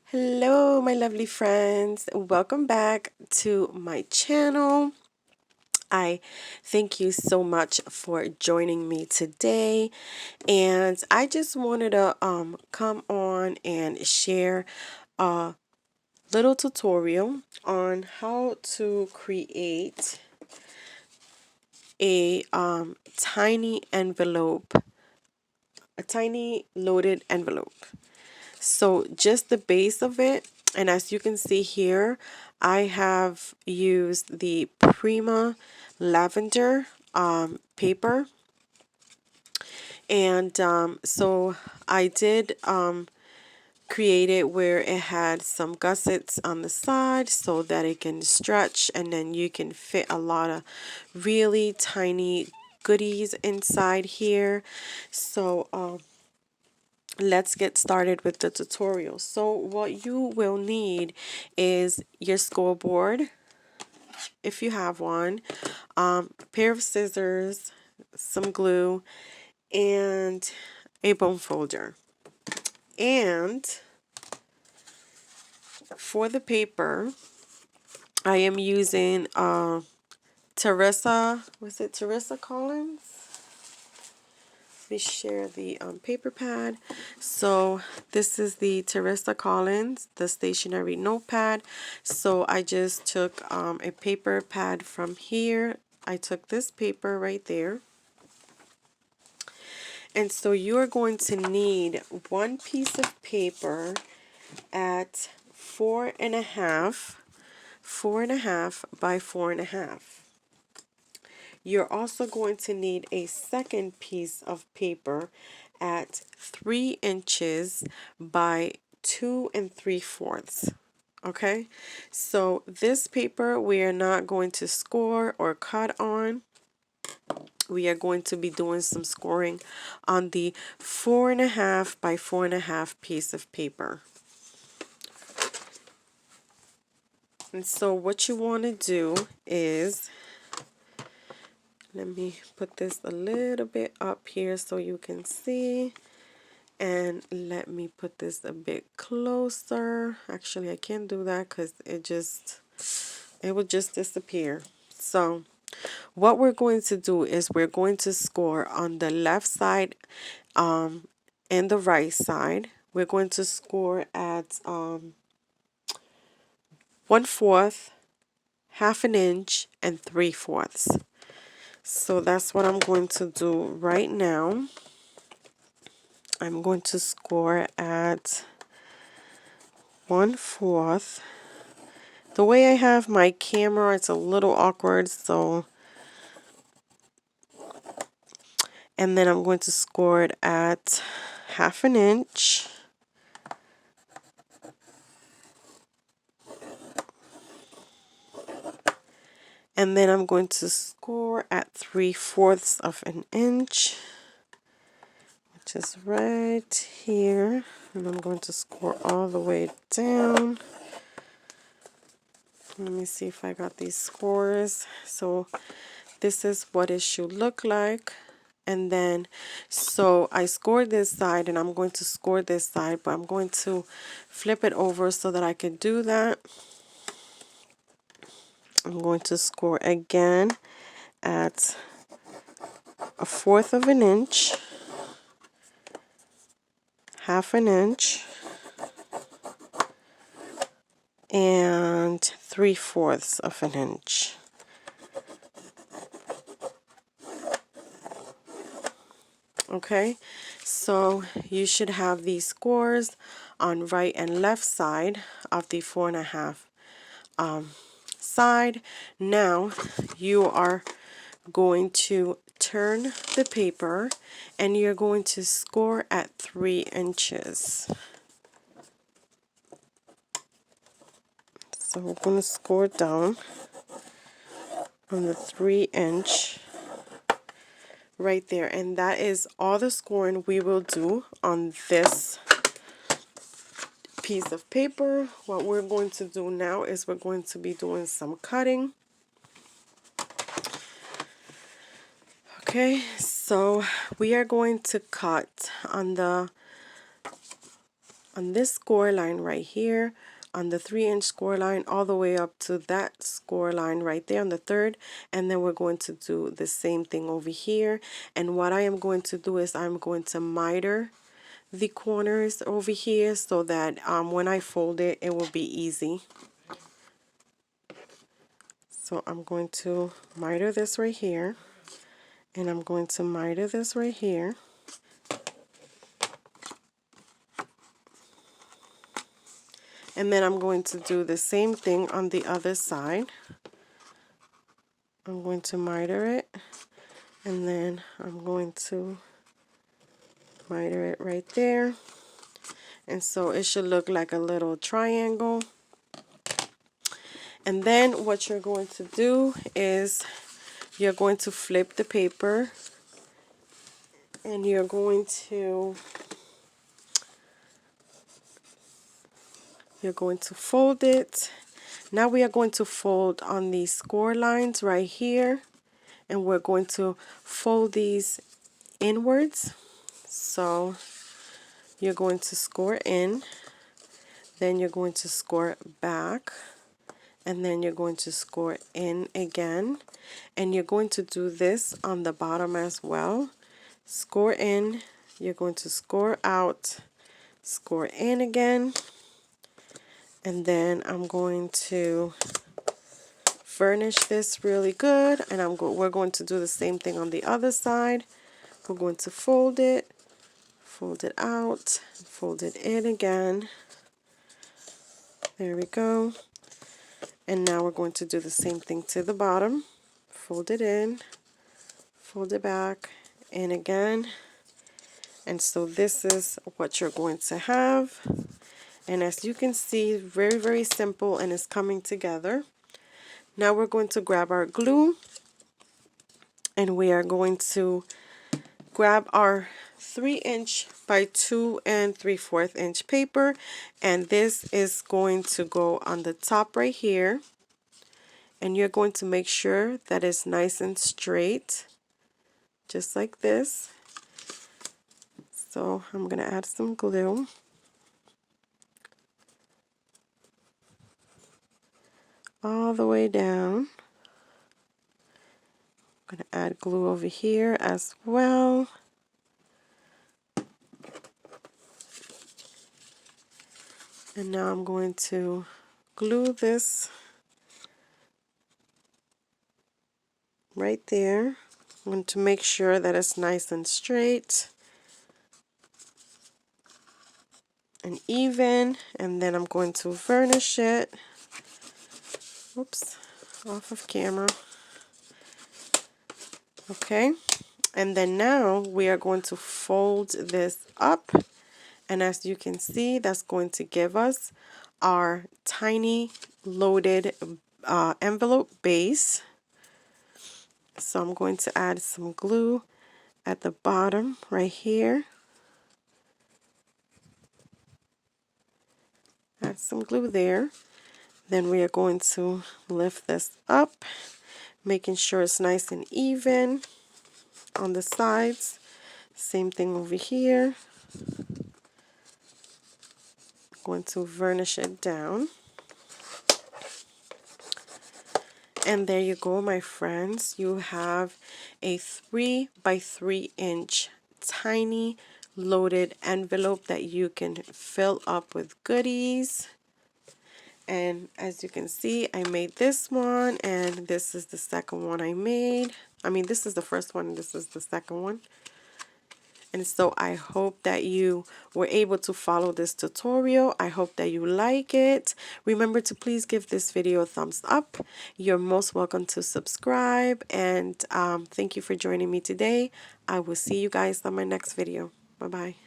Hello, my lovely friends. Welcome back to my channel. I thank you so much for joining me today. And I just wanted to come on and share a little tutorial on how to create a tiny envelope, a tiny loaded envelope. So just the base of it, and as you can see here, I have used the Prima lavender paper, and so I did create it where it had some gussets on the side so that it can stretch, and then you can fit a lot of really tiny goodies inside here. So let's get started with the tutorial. So what you will need is your scoreboard, if you have one, a pair of scissors, some glue, and a bone folder. And for the paper, I am using Teresa Collins? Let me share the paper pad. So this is the Teresa Collins, the stationery notepad. So I just took a paper pad from here. I took this paper right there. And so you are going to need one piece of paper at 4.5 by 4.5. You're also going to need a second piece of paper at 3 inches by 2 3/4. Okay, so this paper we are not going to score or cut on. We are going to be doing some scoring on the 4.5 by 4.5 piece of paper. And so what you want to do is, let me put this a little bit up here so you can see. And let me put this a bit closer. Actually, I can't do that because it will just disappear. So what we're going to do is we're going to score on the left side and the right side. We're going to score at 1/4, 1/2 inch, and 3/4. So that's what I'm going to do right now. I'm going to score at 1/4. The way I have my camera, it's a little awkward, so, and then I'm going to score it at 1/2 inch. And then I'm going to score at 3/4 of an inch, which is right here. And I'm going to score all the way down. Let me see if I got these scores. So this is what it should look like. And then, so I scored this side and I'm going to score this side, but I'm going to flip it over so that I can do that. I'm going to score again at 1/4 of an inch, 1/2 inch, and 3/4 of an inch. Okay, so you should have these scores on right and left side of the 4.5 side. Now you are going to turn the paper and you're going to score at 3 inches. So we're going to score down on the 3 inch right there, and that is all the scoring we will do on this piece of paper. What we're going to do now is we're going to be doing some cutting. Okay, so we are going to cut on the on this score line right here, on the 3-inch score line, all the way up to that score line right there on the third. And then we're going to do the same thing over here. And what I am going to do is I'm going to miter the corners over here so that when I fold it, it will be easy. So I'm going to miter this right here, and I'm going to miter this right here. And then I'm going to do the same thing on the other side. I'm going to miter it, and then I'm going to miter it right there. And so it should look like a little triangle. And then what you're going to do is you're going to flip the paper, and you're going to fold it. Now we are going to fold on these score lines right here, and we're going to fold these inwards. So you're going to score in, then you're going to score back, and then you're going to score in again, and you're going to do this on the bottom as well. Score in, you're going to score out, score in again, and then I'm going to furnish this really good, and we're going to do the same thing on the other side. We're going to fold it out, fold it in again. There we go. And now we're going to do the same thing to the bottom. Fold it in, fold it back, in again. And so this is what you're going to have. And as you can see, very, very simple, and it's coming together. Now we're going to grab our glue, and we are going to grab our 3-inch by 2 3/4 inch paper, and this is going to go on the top right here, and you're going to make sure that it's nice and straight, just like this. So I'm going to add some glue. All the way down. I'm going to add glue over here as well. And now I'm going to glue this right there. I'm going to make sure that it's nice and straight and even, and then I'm going to varnish it. Oops, off of camera. Okay, and then now we are going to fold this up, and as you can see, that's going to give us our tiny loaded envelope base. So I'm going to add some glue at the bottom right here. Add some glue there. Then we are going to lift this up, making sure it's nice and even on the sides. Same thing over here. Going to varnish it down. And there you go, my friends. You have a 3 by 3 inch tiny loaded envelope that you can fill up with goodies. And as you can see, I made this one, and this is the second one I made. I mean, this is the first one, and this is the second one. And so I hope that you were able to follow this tutorial. I hope that you like it. Remember to please give this video a thumbs up. You're most welcome to subscribe. And thank you for joining me today. I will see you guys on my next video. Bye-bye.